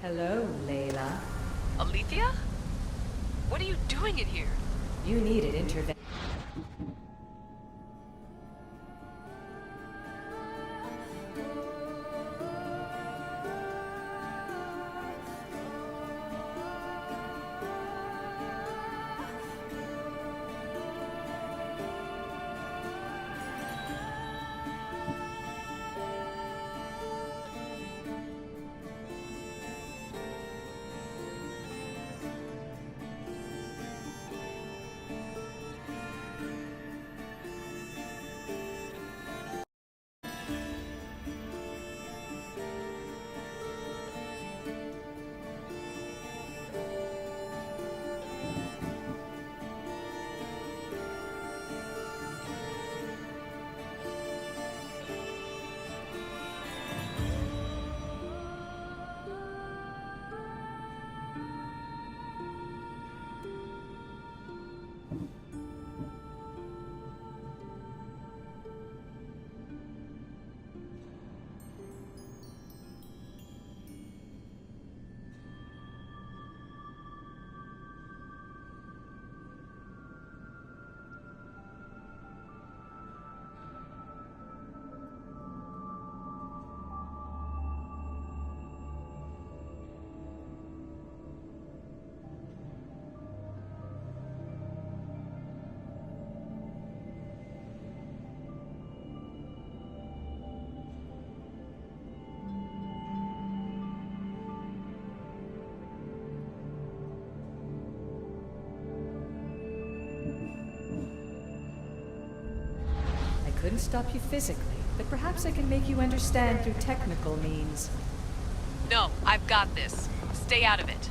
Hello, Layla. Alethea? What are you doing in here? You needed intervention. I couldn't stop you physically, but perhaps I can make you understand through technical means. No, I've got this. Stay out of it.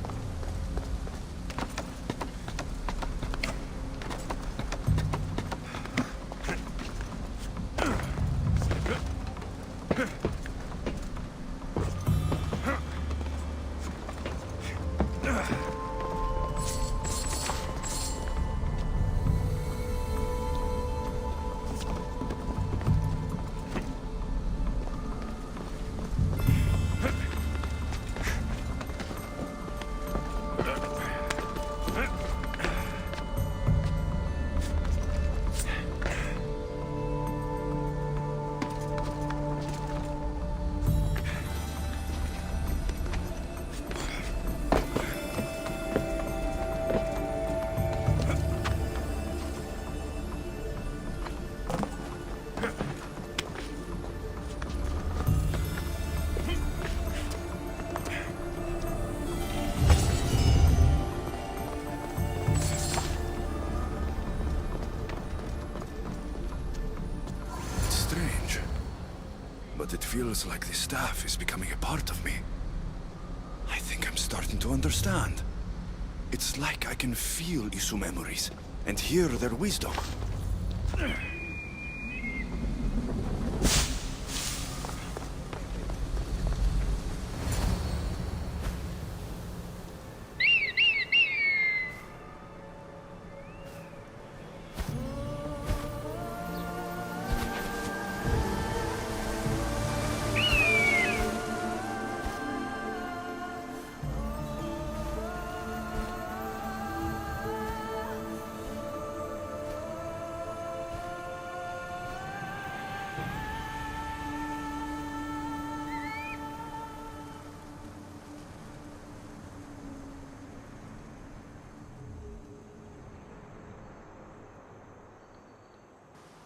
But it feels like the staff is becoming a part of me. I think I'm starting to understand. It's like I can feel Isu memories and hear their wisdom.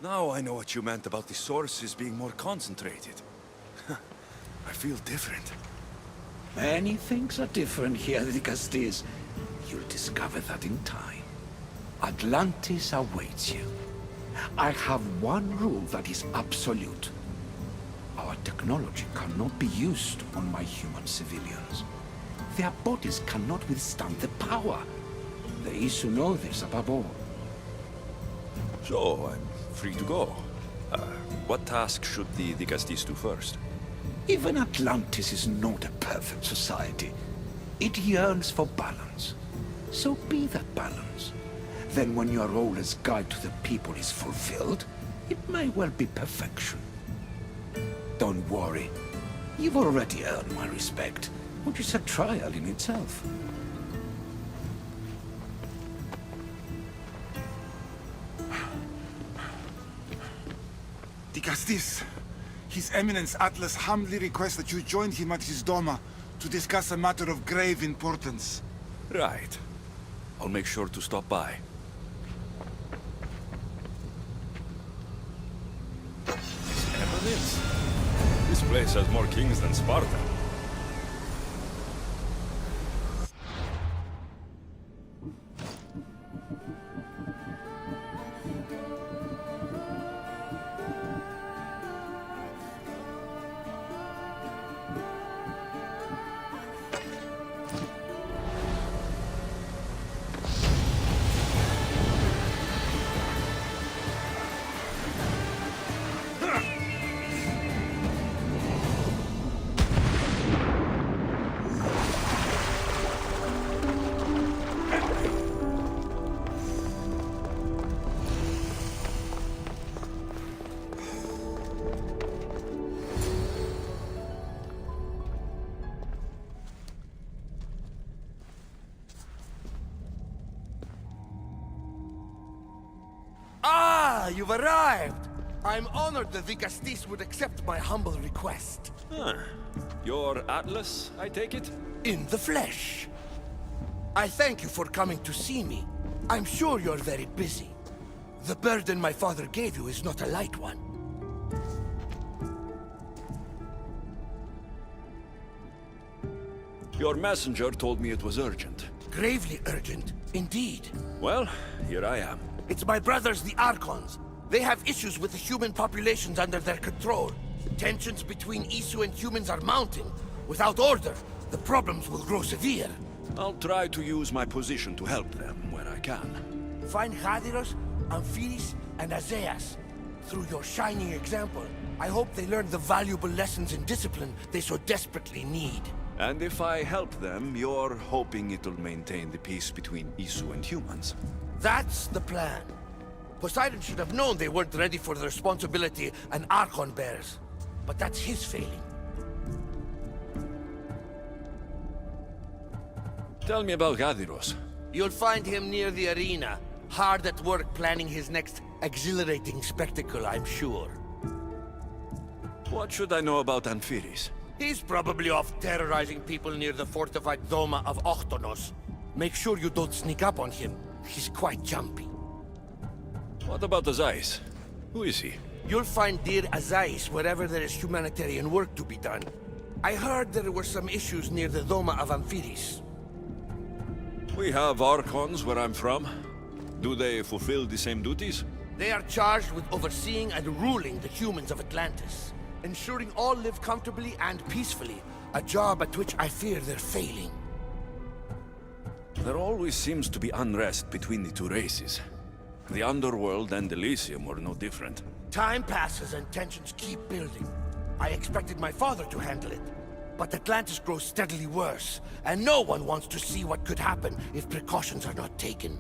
Now I know what you meant about the sources being more concentrated. I feel different. Many things are different here, Dicastes. You'll discover that in time. Atlantis awaits you. I have one rule that is absolute. Our technology cannot be used on my human civilians. Their bodies cannot withstand the power. The Isu know this above all. So, I'm free to go. What task should the Dicastes do first? Even Atlantis is not a perfect society. It yearns for balance. So be that balance. Then when your role as guide to the people is fulfilled, it may well be perfection. Don't worry. You've already earned my respect. which is a trial in itself. Dicastis, His Eminence Atlas humbly requests that you join him at his Doma to discuss a matter of grave importance. Right. I'll make sure to stop by. His Eminence? This place has more kings than Sparta. Ah, you've arrived! I'm honored that Dicastis would accept my humble request. Your Atlas, I take it? In the flesh. I thank you for coming to see me. I'm sure you're very busy. The burden my father gave you is not a light one. Your messenger told me it was urgent. Gravely urgent, indeed. Well, here I am. It's my brothers, the Archons. They have issues with the human populations under their control. Tensions between Isu and humans are mounting. Without order, the problems will grow severe. I'll try to use my position to help them where I can. Find Hadiros, Amphiris, and Azaeas. Through your shining example, I hope they learn the valuable lessons in discipline they so desperately need. And if I help them, you're hoping it'll maintain the peace between Isu and humans. That's the plan. Poseidon should have known they weren't ready for the responsibility an Archon bears. But that's his failing. Tell me about Gadiros. You'll find him near the arena, hard at work planning his next exhilarating spectacle, I'm sure. What should I know about Amphiris? He's probably off terrorizing people near the fortified Doma of Ochtonos. Make sure you don't sneak up on him. He's quite jumpy. What about Azais? Who is he? You'll find dear Azais wherever there is humanitarian work to be done. I heard there were some issues near the Doma of Amphiris. We have Archons where I'm from. Do they fulfill the same duties? They are charged with overseeing and ruling the humans of Atlantis. Ensuring all live comfortably and peacefully. A job at which I fear they're failing. There always seems to be unrest between the two races. The Underworld and Elysium were no different. Time passes and tensions keep building. I expected my father to handle it. But Atlantis grows steadily worse, and no one wants to see what could happen if precautions are not taken.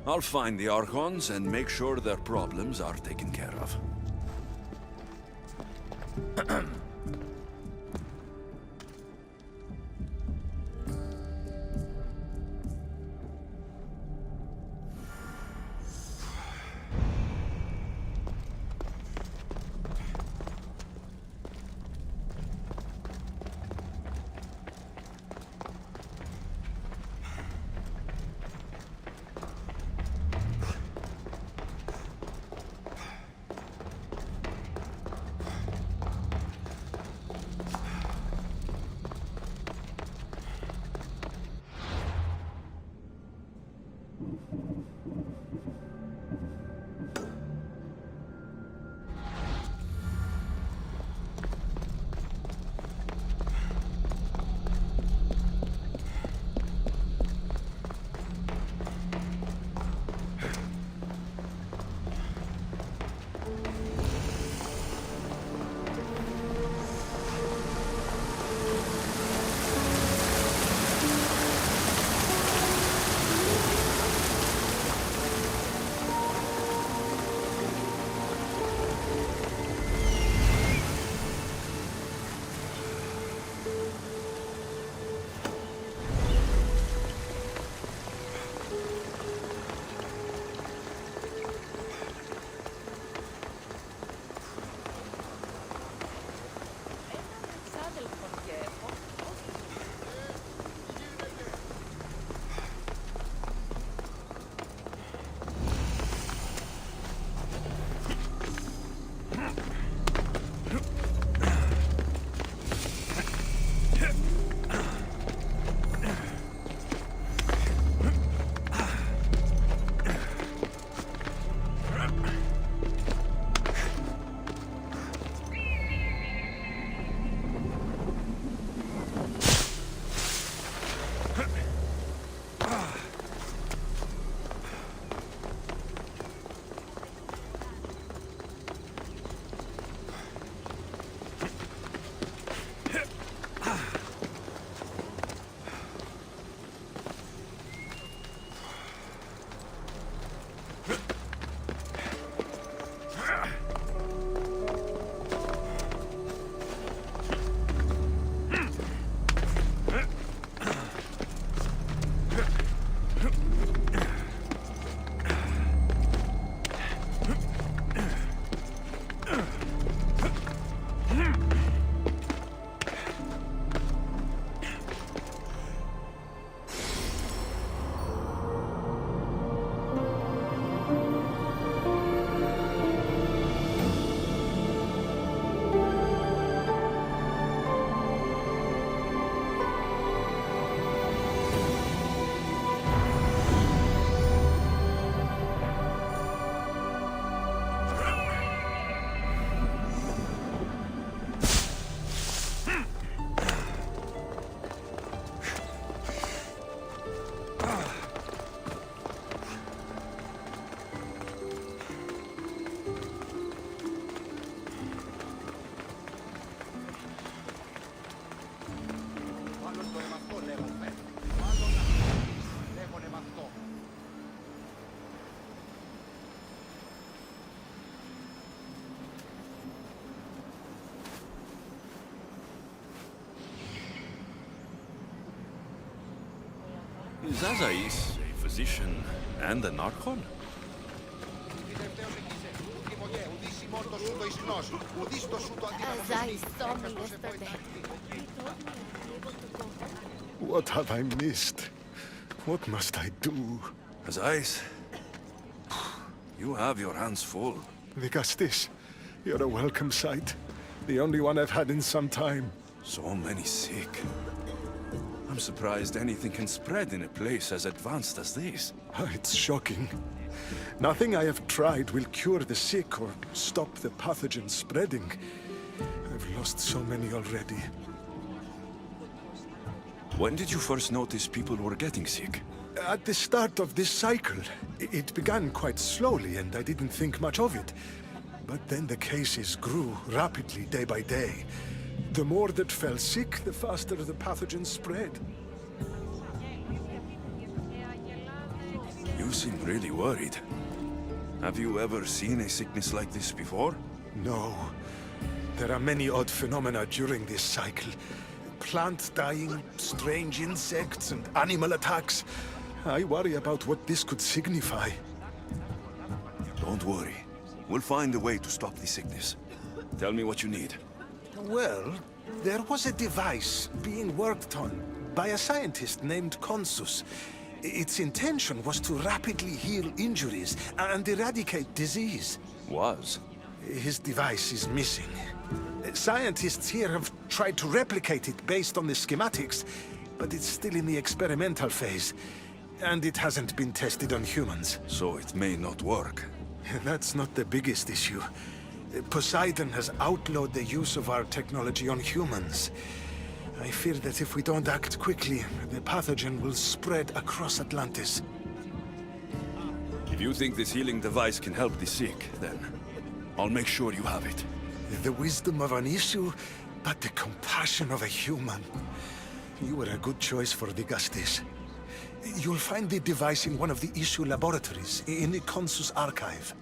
I'll find the Archons and make sure their problems are taken care of. Is Azais a physician and an Archon? As I saw me yesterday. What have I missed? What must I do? Azais, you have your hands full. Vigastis, you're a welcome sight. The only one I've had in some time. So many sick. I'm surprised anything can spread in a place as advanced as this. It's shocking. Nothing I have tried will cure the sick or stop the pathogen spreading. I've lost so many already. When did you first notice people were getting sick? At the start of this cycle, it began quite slowly and I didn't think much of it. But then the cases grew rapidly day by day. The more that fell sick, the faster the pathogen spread. You seem really worried. Have you ever seen a sickness like this before? No. There are many odd phenomena during this cycle. Plant dying, strange insects, and animal attacks. I worry about what this could signify. Don't worry. We'll find a way to stop the sickness. Tell me what you need. Well, there was a device being worked on by a scientist named Consus. Its intention was to rapidly heal injuries and eradicate disease. Was? His device is missing. Scientists here have tried to replicate it based on the schematics, but it's still in the experimental phase, and it hasn't been tested on humans. So it may not work. That's not the biggest issue. Poseidon has outlawed the use of our technology on humans. I fear that if we don't act quickly, the pathogen will spread across Atlantis. If you think this healing device can help the sick, then I'll make sure you have it. The wisdom of an issue, but the compassion of a human. You were a good choice for Vigastis. You'll find the device in one of the issue laboratories, in the Consus archive.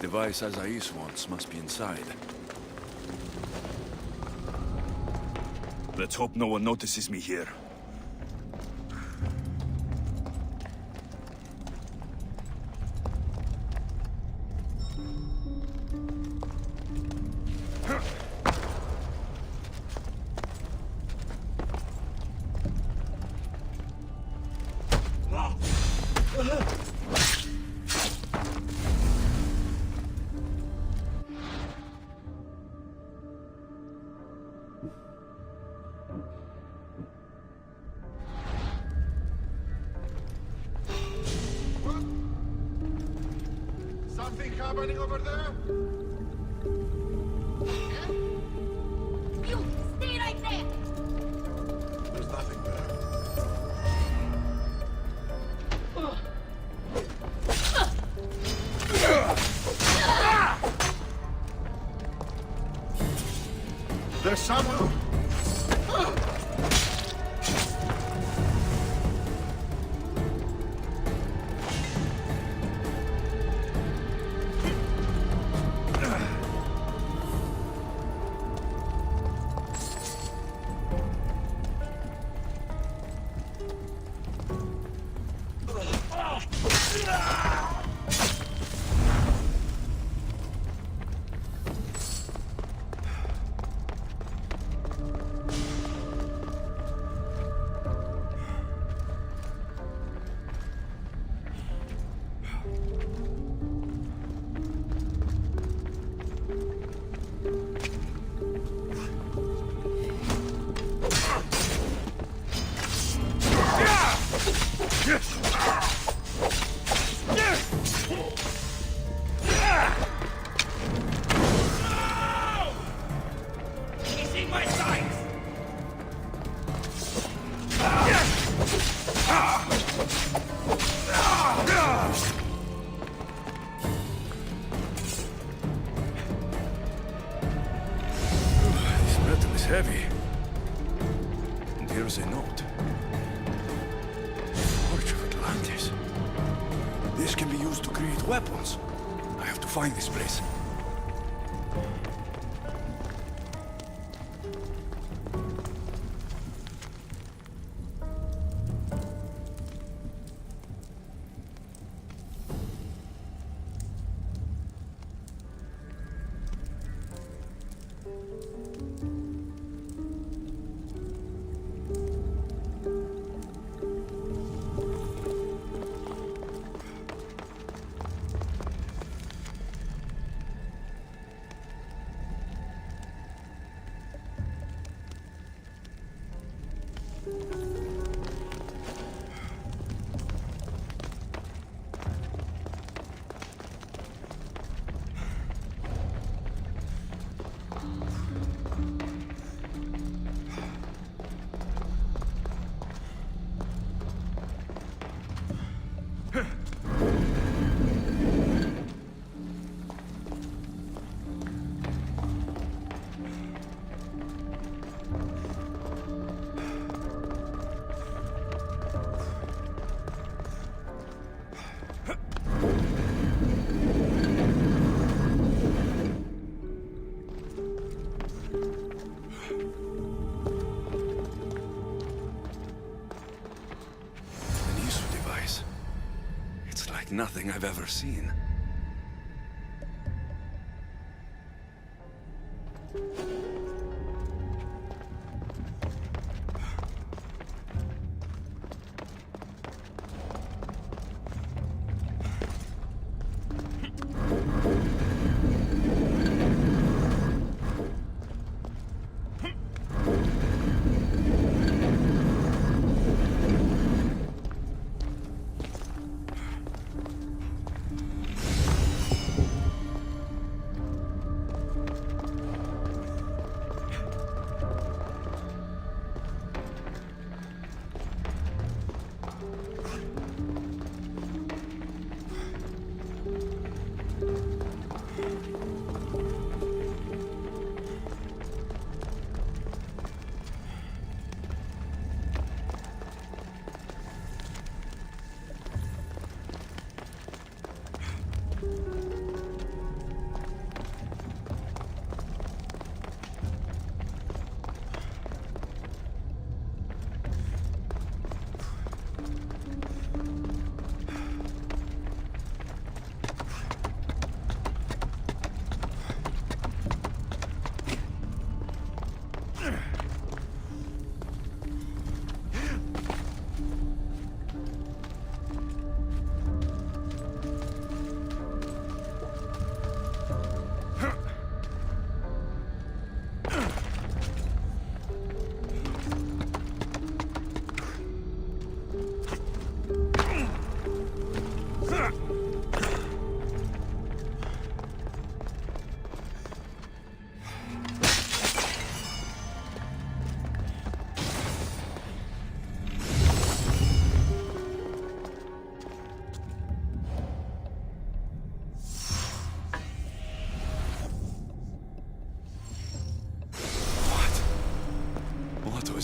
device Azais wants must be inside. Let's hope no one notices me here. Something happening over there? You stay right there! There's nothing there. There's someone. Heavy. And here's a note. Forge of Atlantis. This can be used to create weapons. I have to find this place. Nothing I've ever seen.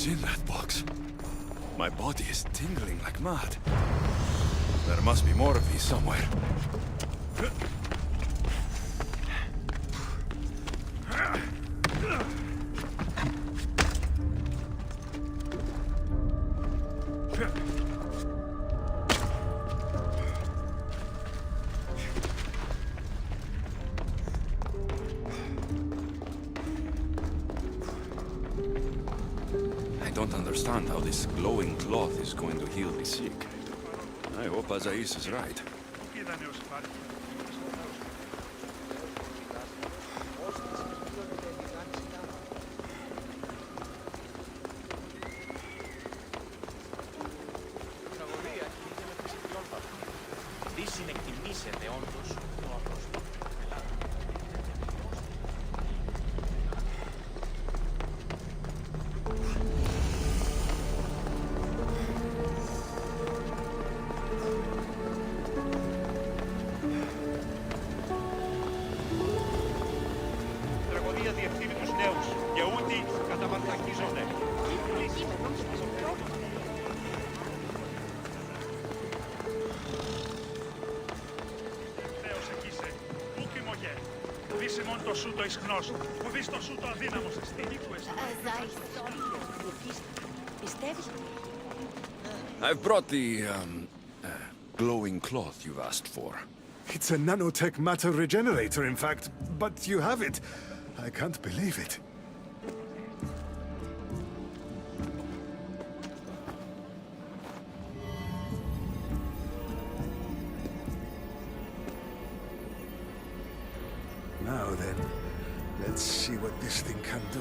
was in that box? My body is tingling like mad. There must be more of these somewhere. I don't understand how this glowing cloth is going to heal the sick. I hope Azais is right. I've brought the, glowing cloth you've asked for. It's a nanotech matter regenerator, in fact, but you have it. I can't believe it. Now then, let's see what this thing can do.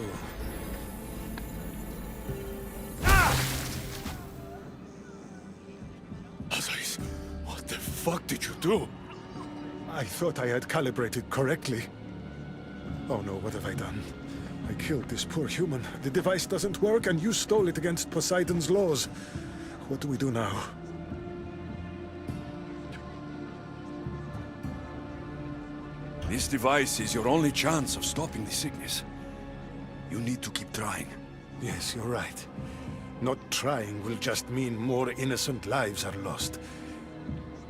Azais, what the fuck did you do? I thought I had calibrated correctly. Oh no, what have I done? I killed this poor human. The device doesn't work, and you stole it against Poseidon's laws. What do we do now? This device is your only chance of stopping the sickness. You need to keep trying. Yes, you're right. Not trying will just mean more innocent lives are lost.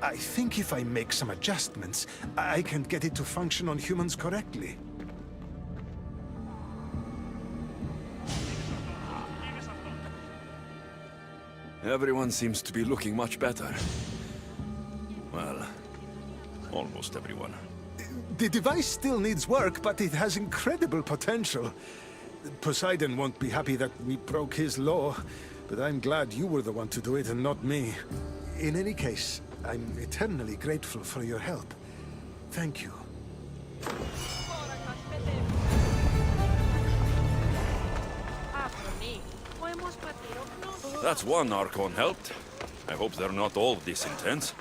I think if I make some adjustments, I can get it to function on humans correctly. Everyone seems to be looking much better. Well, almost everyone. The device still needs work, but it has incredible potential. Poseidon won't be happy that we broke his law, but I'm glad you were the one to do it and not me. In any case, I'm eternally grateful for your help. Thank you. That's one Archon helped. I hope they're not all this intense.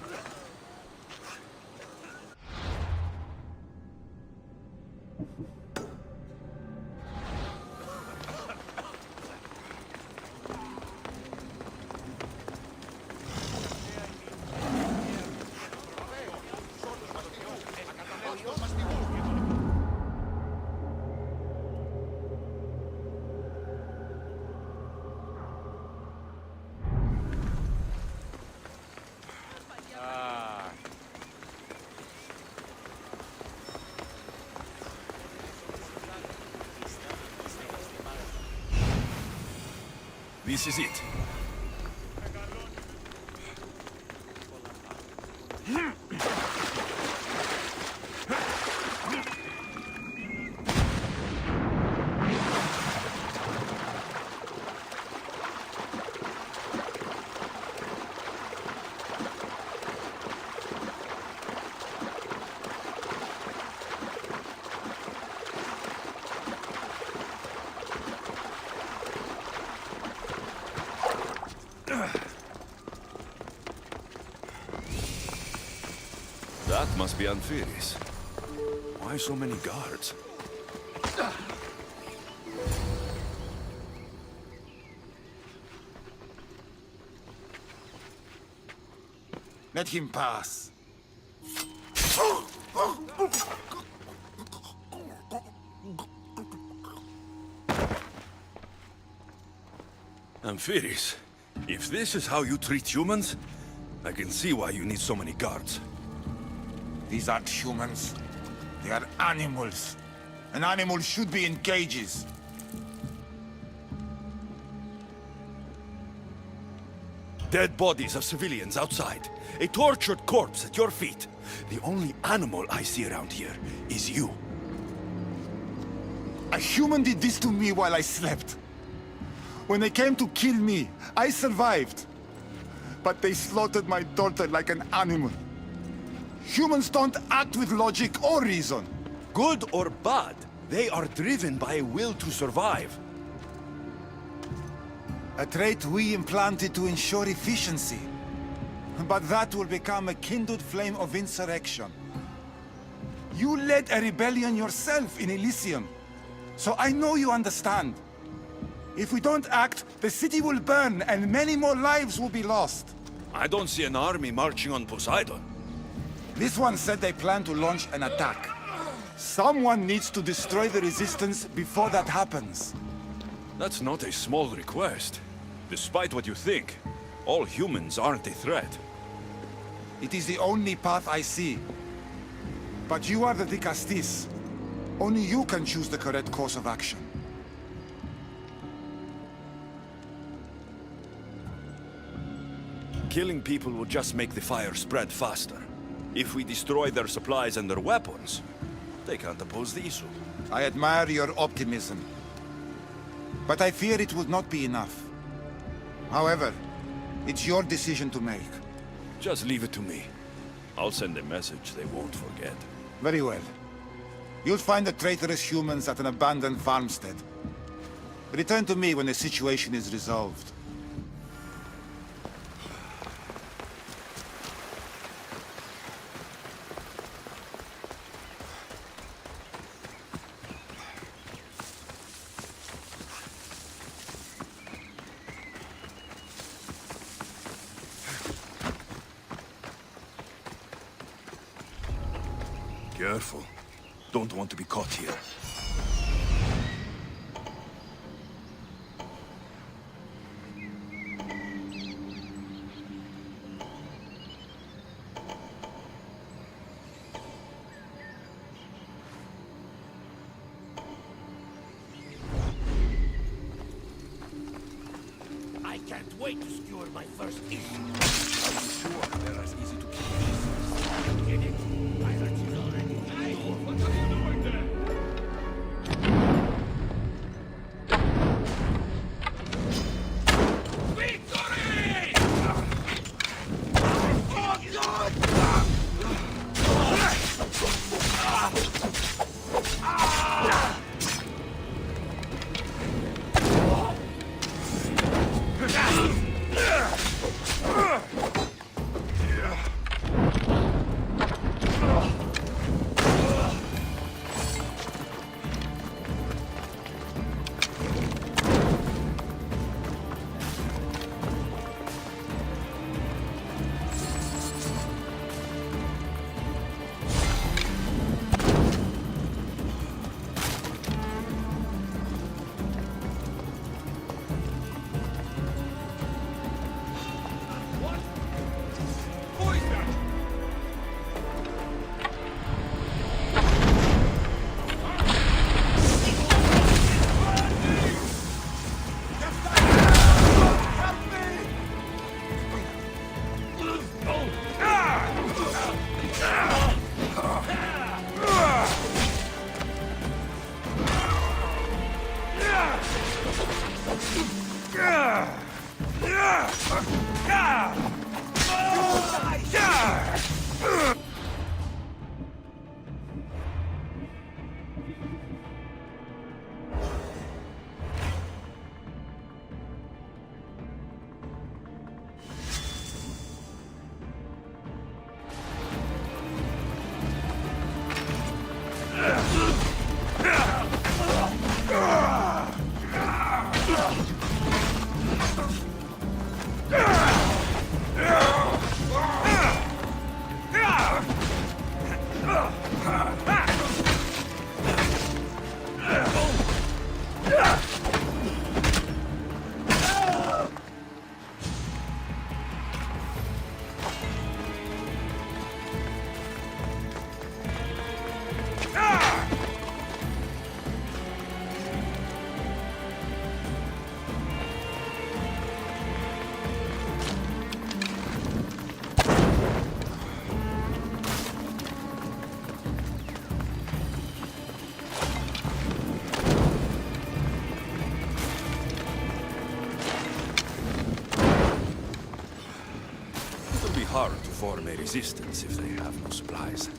This is it. That must be Anfiris. Why so many guards? Let him pass. Amphiris, if this is how you treat humans, I can see why you need so many guards. These aren't humans. They are animals. An animal should be in cages. Dead bodies of civilians outside. A tortured corpse at your feet. The only animal I see around here is you. A human did this to me while I slept. When they came to kill me, I survived. But they slaughtered my daughter like an animal. Humans don't act with logic or reason. Good or bad, they are driven by a will to survive. A trait we implanted to ensure efficiency. But that will become a kindled flame of insurrection. You led a rebellion yourself in Elysium. So I know you understand. If we don't act, the city will burn and many more lives will be lost. I don't see an army marching on Poseidon. This one said they plan to launch an attack. Someone needs to destroy the resistance before that happens. That's not a small request. Despite what you think, all humans aren't a threat. It is the only path I see. But you are the Dicastis. Only you can choose the correct course of action. Killing people will just make the fire spread faster. If we destroy their supplies and their weapons, they can't oppose the issue. I admire your optimism. But I fear it would not be enough. However, it's your decision to make. Just leave it to me. I'll send a message they won't forget. Very well. You'll find the traitorous humans at an abandoned farmstead. Return to me when the situation is resolved. Careful. Don't want to be caught here. I can't wait to skewer my first issue. Are you sure they're as easy to kill? Get it? Pirates is already. What are you doing there? Victory! Oh, God! hard to form a resistance if they have no supplies.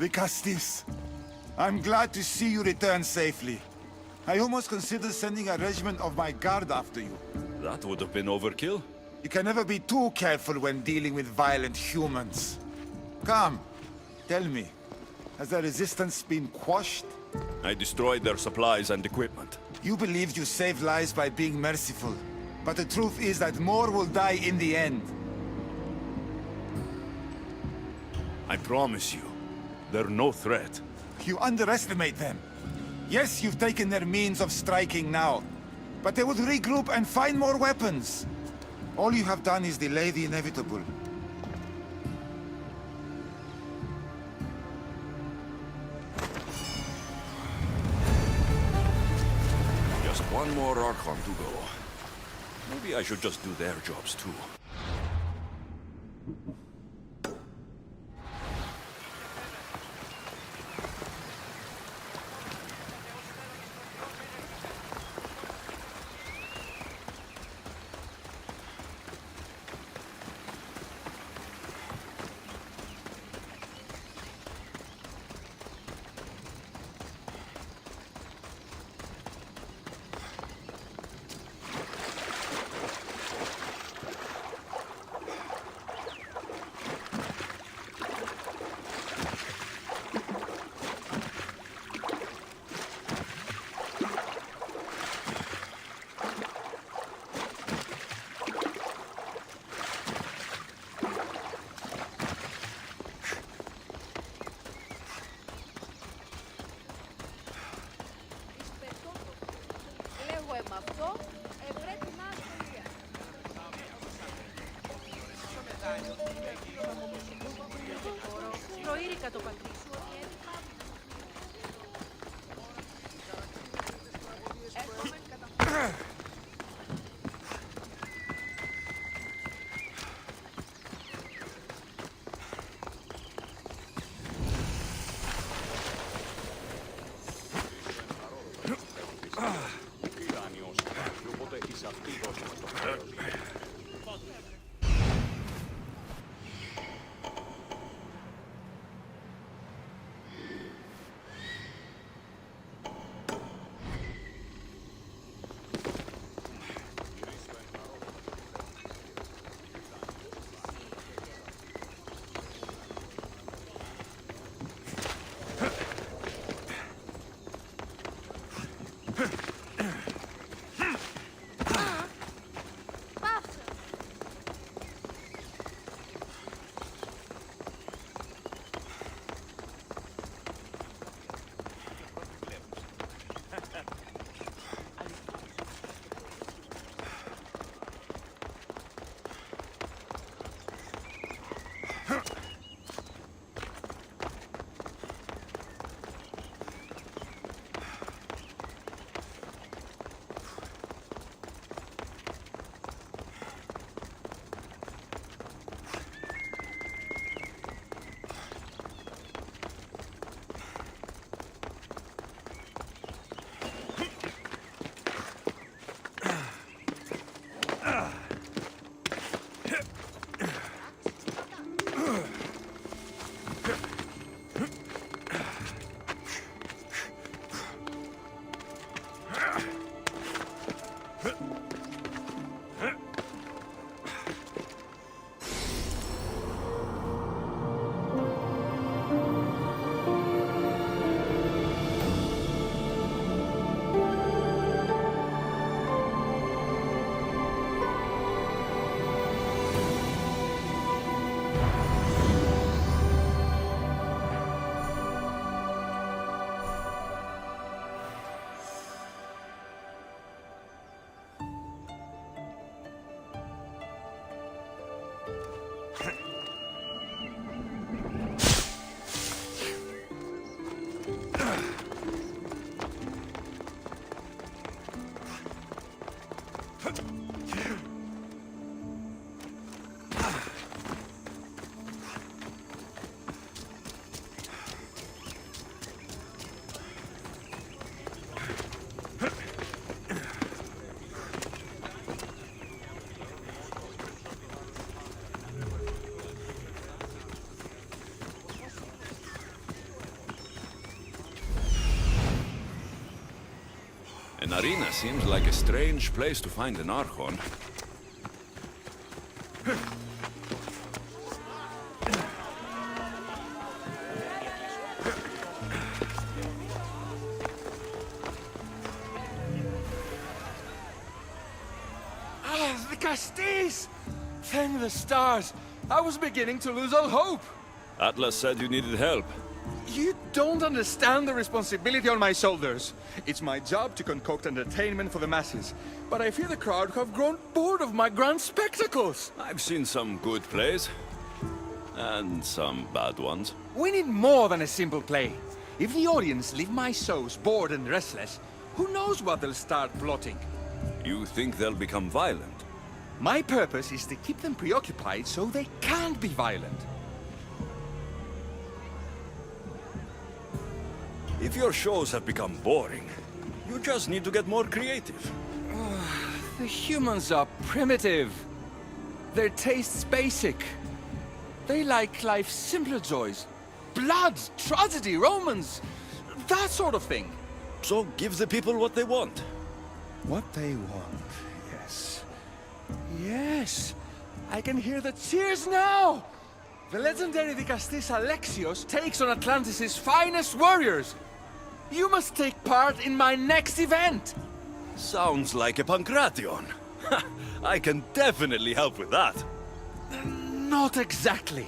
Vicastis, I'm glad to see you return safely. I almost considered sending a regiment of my guard after you. That would have been overkill. You can never be too careful when dealing with violent humans. Come, tell me, has the resistance been quashed? I destroyed their supplies and equipment. You believed you saved lives by being merciful, but the truth is that more will die in the end. I promise you, they're no threat. You underestimate them. Yes, you've taken their means of striking now, but they would regroup and find more weapons. All you have done is delay the inevitable. Just one more Archon to go. Maybe I should just do their jobs too. arena seems like a strange place to find an Archon. Ah, the Castis! Thank the stars! I was beginning to lose all hope! Atlas said you needed help. You don't understand the responsibility on my shoulders. It's my job to concoct entertainment for the masses. But I fear the crowd have grown bored of my grand spectacles. I've seen some good plays. And some bad ones. We need more than a simple play. If the audience leave my shows bored and restless, who knows what they'll start plotting? You think they'll become violent? My purpose is to keep them preoccupied so they can't be violent. If your shows have become boring, you just need to get more creative. The humans are primitive. Their tastes basic. They like life's simpler joys. Blood, tragedy, romance, that sort of thing. So give the people what they want. What they want, yes. Yes, I can hear the cheers now! The legendary Dicastis Alexios takes on Atlantis' finest warriors! You must take part in my next event! Sounds like a Pancration. I can definitely help with that. Not exactly.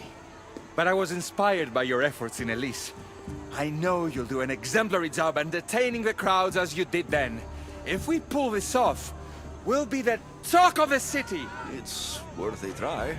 But I was inspired by your efforts in Elise. I know you'll do an exemplary job entertaining the crowds as you did then. If we pull this off, we'll be the talk of the city! It's worth a try.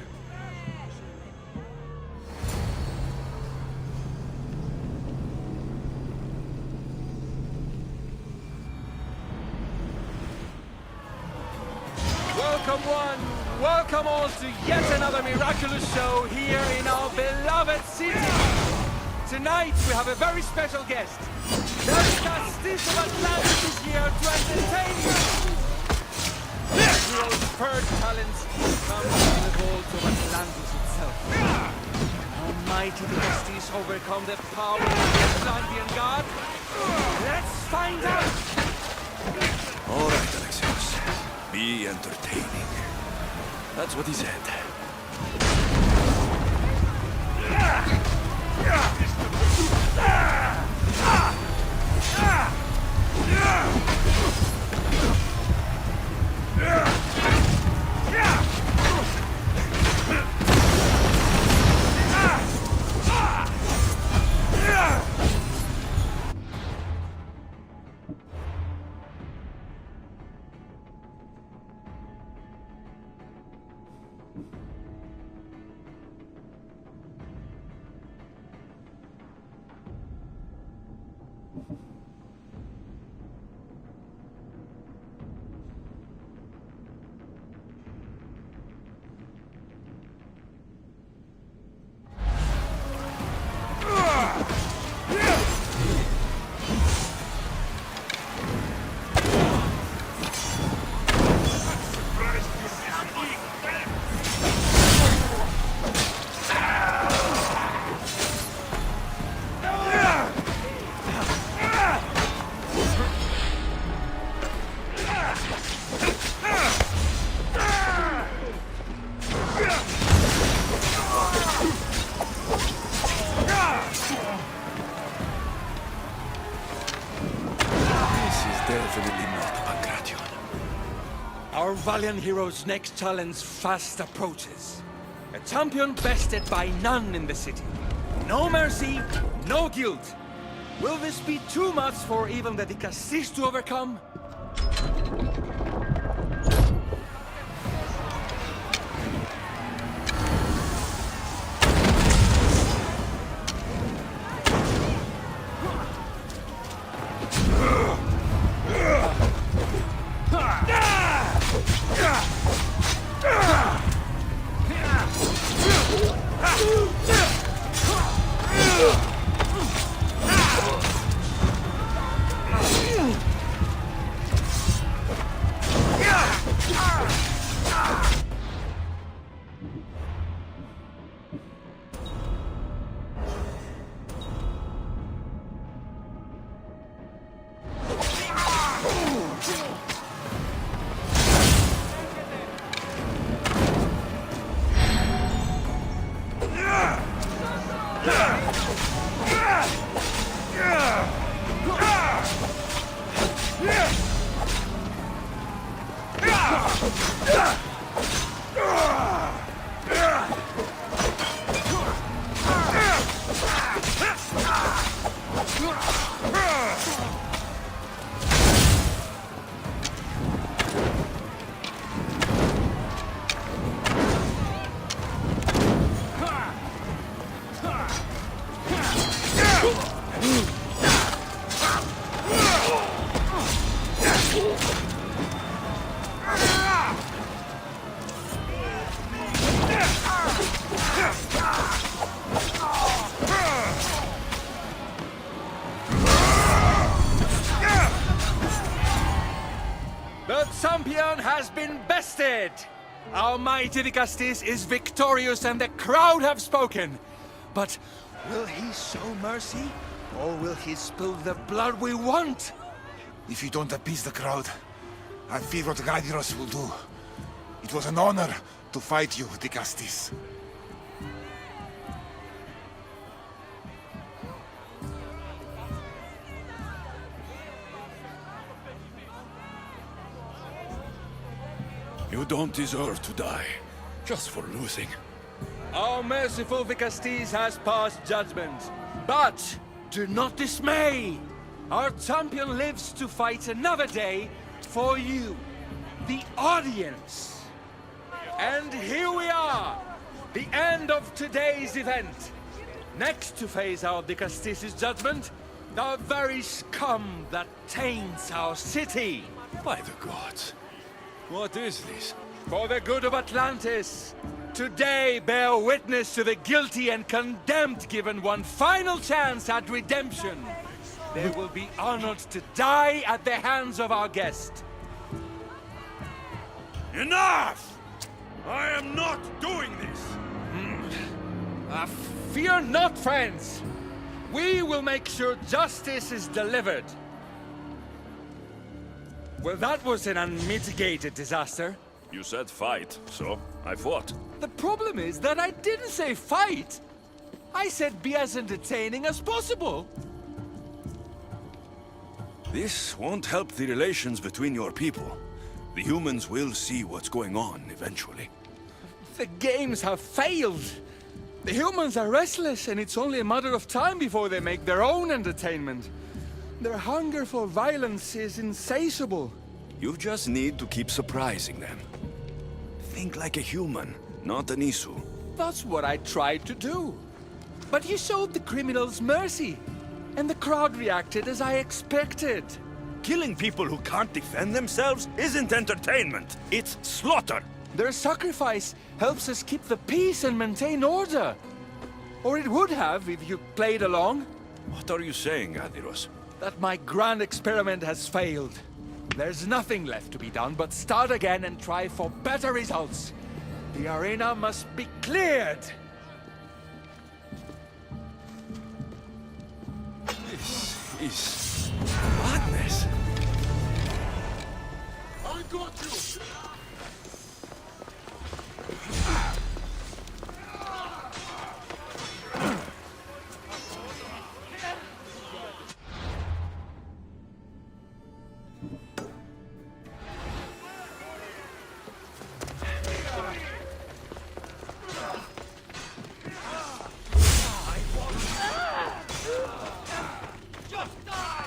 Welcome one, welcome all to yet another miraculous show here in our beloved city. Tonight we have a very special guest. The Castis of Atlantis is here to entertain you. The hero's first talents come from the vault of Atlantis itself. How mighty the Castis overcome the power of the Atlantean god? Let's find out! All right, Alexios. Be entertaining. That's what he said. Our valiant hero's next challenge fast approaches. A champion bested by none in the city. No mercy, no guilt. Will this be too much for even the Dicastis to overcome? The champion has been bested! Our mighty Augustus is victorious and the crowd have spoken. But will he show mercy? Or will he spill the blood we want? If you don't appease the crowd, I fear what Gaidiros will do. It was an honor to fight you, Dicastis. You don't deserve to die, just for losing. Our merciful Vicastis has passed judgment. But do not dismay! Our champion lives to fight another day for you, the audience. And here we are, the end of today's event. Next to face our Vicastis' judgment, the very scum that taints our city. By the gods. What is this? For the good of Atlantis, today bear witness to the guilty and condemned given one final chance at redemption. They will be honored to die at the hands of our guest. Enough! I am not doing this! Fear not, friends. We will make sure justice is delivered. Well, that was an unmitigated disaster. You said fight, so I fought. The problem is that I didn't say fight. I said be as entertaining as possible. This won't help the relations between your people. The humans will see what's going on eventually. The games have failed. The humans are restless, and it's only a matter of time before they make their own entertainment. Their hunger for violence is insatiable. You just need to keep surprising them. Think like a human, not an Isu. That's what I tried to do. But he showed the criminals mercy, and the crowd reacted as I expected. Killing people who can't defend themselves isn't entertainment, it's slaughter. Their sacrifice helps us keep the peace and maintain order. Or it would have if you played along. What are you saying, Adiros? That my grand experiment has failed. There's nothing left to be done but start again and try for better results. The arena must be cleared. This is madness. I got you! Just die!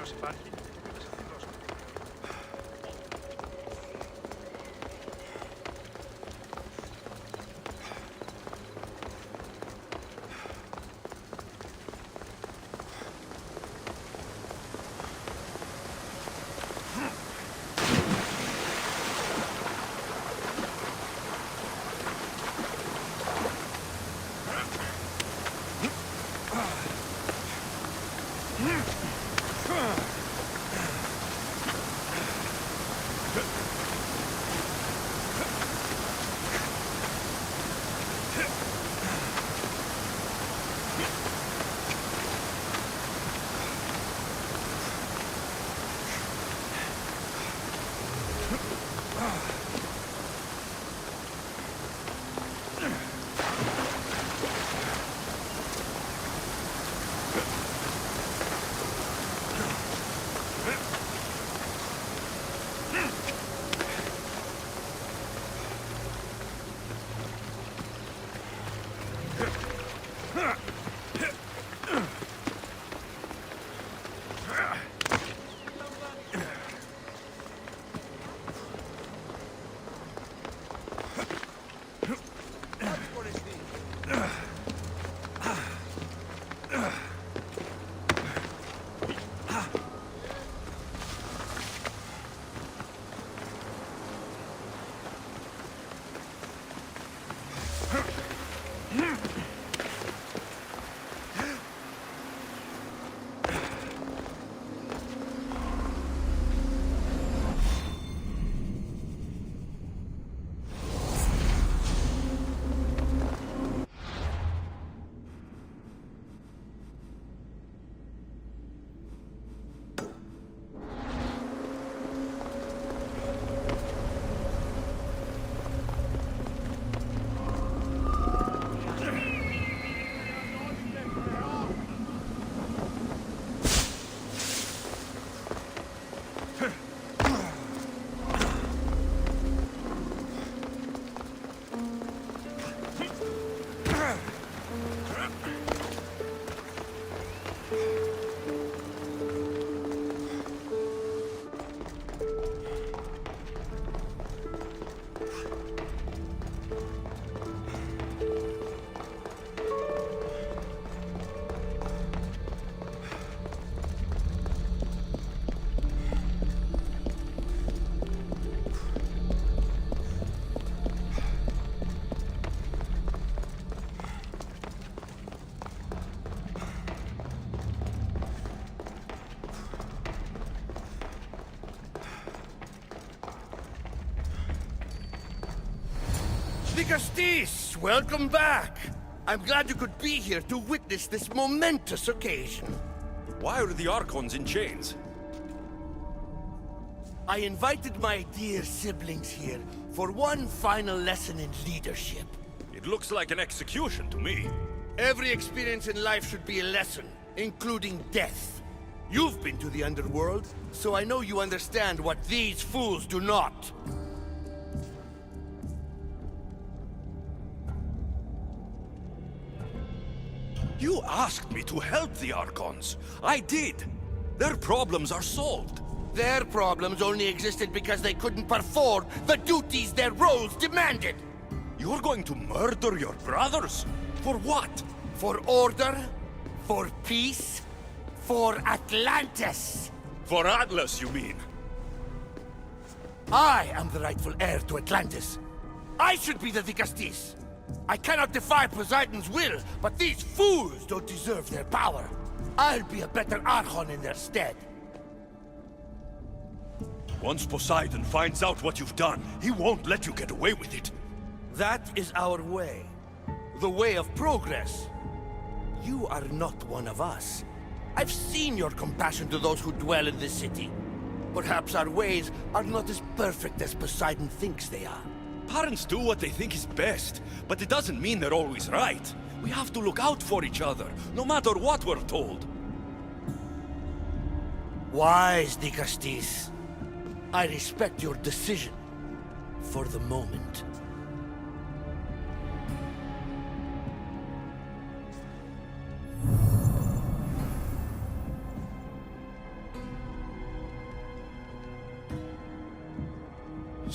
Αυτός υπάρχει και ούτε σε φιλόσοφο. Justice, welcome back. I'm glad you could be here to witness this momentous occasion. Why are the Archons in chains? I invited my dear siblings here for one final lesson in leadership. It looks like an execution to me. Every experience in life should be a lesson, including death. You've been to the underworld, so I know you understand what these fools do not. You asked me to help the Archons. I did. Their problems are solved. Their problems only existed because they couldn't perform the duties their roles demanded. You're going to murder your brothers? For what? For order, for peace, for Atlantis. For Atlas, you mean? I am the rightful heir to Atlantis. I should be the Dicastis. I cannot defy Poseidon's will, but these fools don't deserve their power. I'll be a better Archon in their stead. Once Poseidon finds out what you've done, he won't let you get away with it. That is our way. The way of progress. You are not one of us. I've seen your compassion to those who dwell in this city. Perhaps our ways are not as perfect as Poseidon thinks they are. Parents do what they think is best, but it doesn't mean they're always right. We have to look out for each other, no matter what we're told. Wise, Dicastis. I respect your decision. For the moment.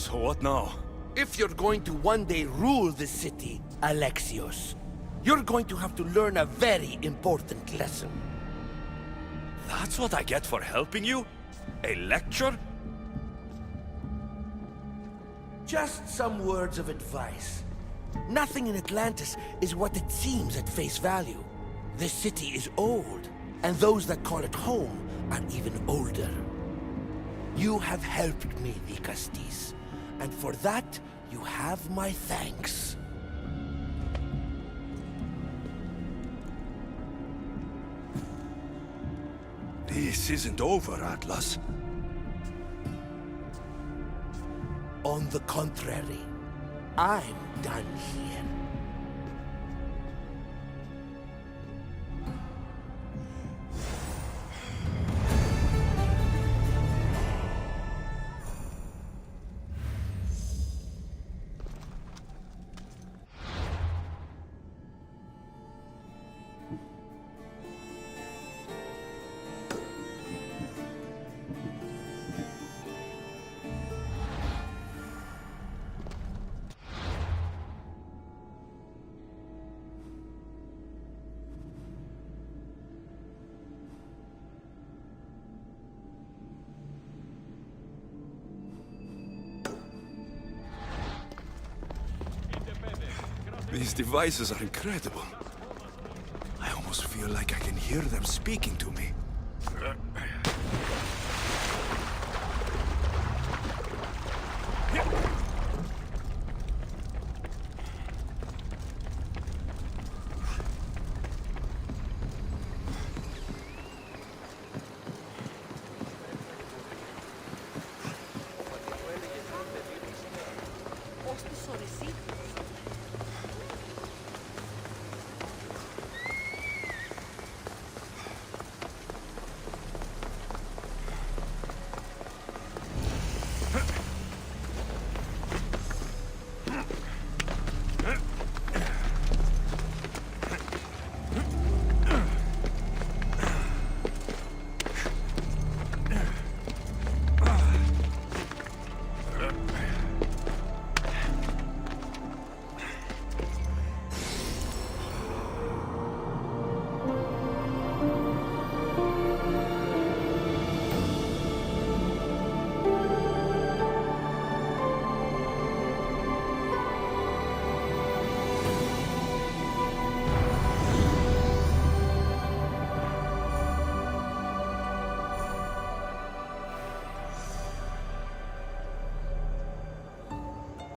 So what now? If you're going to one day rule the city, Alexios, you're going to have to learn a very important lesson. That's what I get for helping you? A lecture? Just some words of advice. Nothing in Atlantis is what it seems at face value. This city is old, and those that call it home are even older. You have helped me, Nikastis, and for that, you have my thanks. This isn't over, Atlas. On the contrary, I'm done here. These devices are incredible. I almost feel like I can hear them speaking to me.